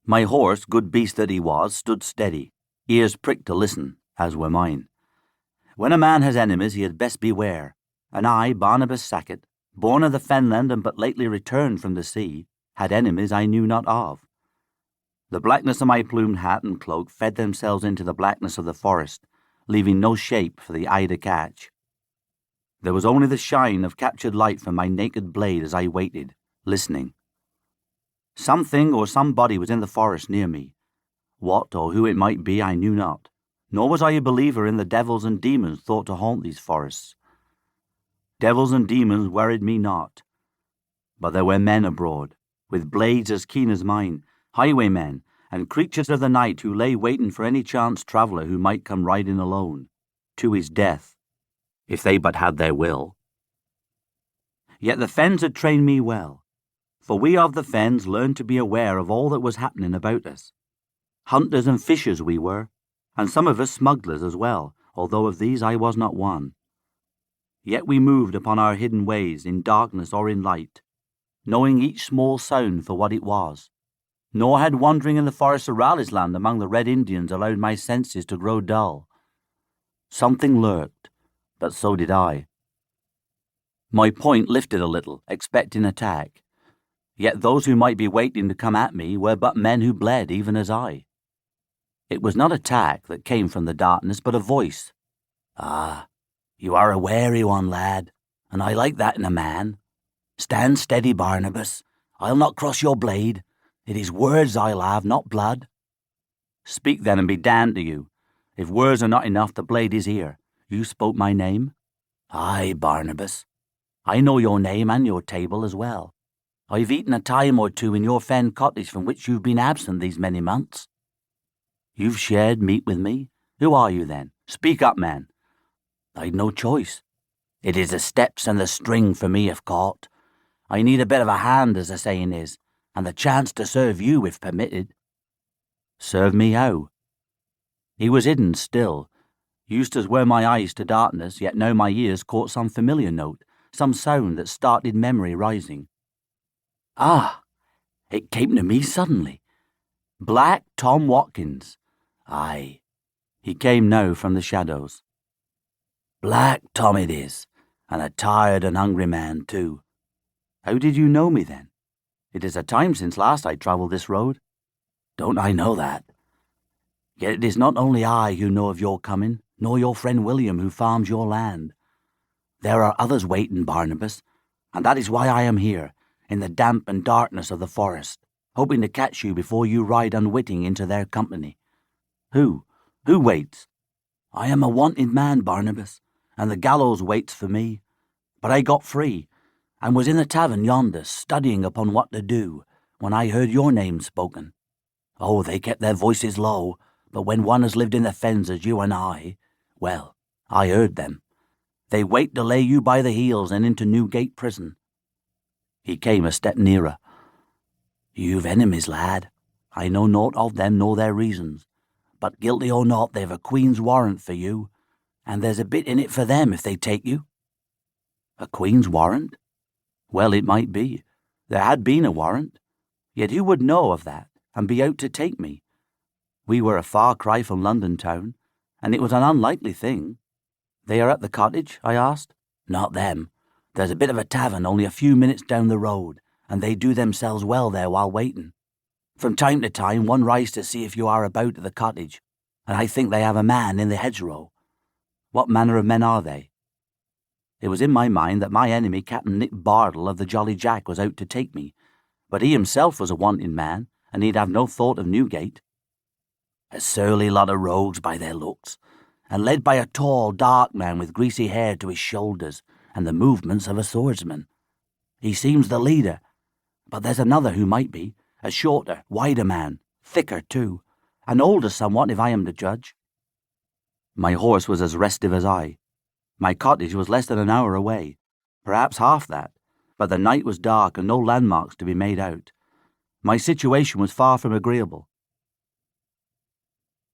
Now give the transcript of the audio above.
My horse, good beast that he was, stood steady, ears pricked to listen, as were mine. When a man has enemies, he had best beware, and I, Barnabas Sackett, born of the fenland and but lately returned from the sea, had enemies I knew not of. The blackness of my plumed hat and cloak fed themselves into the blackness of the forest, leaving no shape for the eye to catch. There was only the shine of captured light from my naked blade as I waited, listening. Something or somebody was in the forest near me. What or who it might be I knew not, nor was I a believer in the devils and demons thought to haunt these forests. Devils and demons worried me not, but there were men abroad, with blades as keen as mine, highwaymen and creatures of the night who lay waiting for any chance traveller who might come riding alone, to his death, if they but had their will. Yet the fens had trained me well, for we of the fens learned to be aware of all that was happening about us. Hunters and fishers we were, and some of us smugglers as well, although of these I was not one. Yet we moved upon our hidden ways in darkness or in light, knowing each small sound for what it was. Nor had wandering in the forests of Raleigh's land among the Red Indians allowed my senses to grow dull. Something lurked, but so did I. My point lifted a little, expecting attack. Yet those who might be waiting to come at me were but men who bled even as I. It was not attack that came from the darkness, but a voice. "Ah, you are a wary one, lad, and I like that in a man. Stand steady, Barnabas. I'll not cross your blade. It is words I'll have, not blood." "Speak then and be damned to you. If words are not enough, the blade is here. You spoke my name?" "Aye, Barnabas. I know your name and your table as well. I've eaten a time or two in your fen cottage from which you've been absent these many months." "You've shared meat with me? Who are you then? Speak up, man." "I'd no choice. It is the steps and the string for me if caught. I need a bit of a hand, as the saying is, and the chance to serve you if permitted." "Serve me how?" He was hidden still. Used as were my eyes to darkness, yet now my ears caught some familiar note, some sound that started memory rising. Ah! It came to me suddenly. Black Tom Watkins. Aye, he came now from the shadows. Black Tom it is, and a tired and hungry man too. How did you know me then? It is a time since last I travelled this road. Don't I know that? Yet it is not only I who know of your coming, nor your friend William who farms your land. There are others waiting, Barnabas, and that is why I am here, in the damp and darkness of the forest, hoping to catch you before you ride unwitting into their company. Who waits? I am a wanted man, Barnabas, and the gallows waits for me. But I got free, and was in the tavern yonder, studying upon what to do, when I heard your name spoken. Oh, they kept their voices low, but when one has lived in the fens as you and I, well, I heard them. They wait to lay you by the heels and into Newgate prison. He came a step nearer. You've enemies, lad. I know naught of them nor their reasons, but guilty or not, they've a queen's warrant for you, and there's a bit in it for them if they take you. A queen's warrant? Well, it might be. There had been a warrant. Yet who would know of that and be out to take me? We were a far cry from London town, and it was an unlikely thing. They are at the cottage? I asked. Not them. There's a bit of a tavern only a few minutes down the road, and they do themselves well there while waiting. From time to time one rides to see if you are about at the cottage, and I think they have a man in the hedgerow. What manner of men are they? It was in my mind that my enemy, Captain Nick Bardell of the Jolly Jack, was out to take me, but he himself was a wanted man, and he'd have no thought of Newgate. A surly lot of rogues by their looks, and led by a tall, dark man with greasy hair to his shoulders and the movements of a swordsman. He seems the leader, but there's another who might be, a shorter, wider man, thicker too, and older somewhat if I am to judge. My horse was as restive as I. My cottage was less than an hour away, perhaps half that, but the night was dark and no landmarks to be made out. My situation was far from agreeable,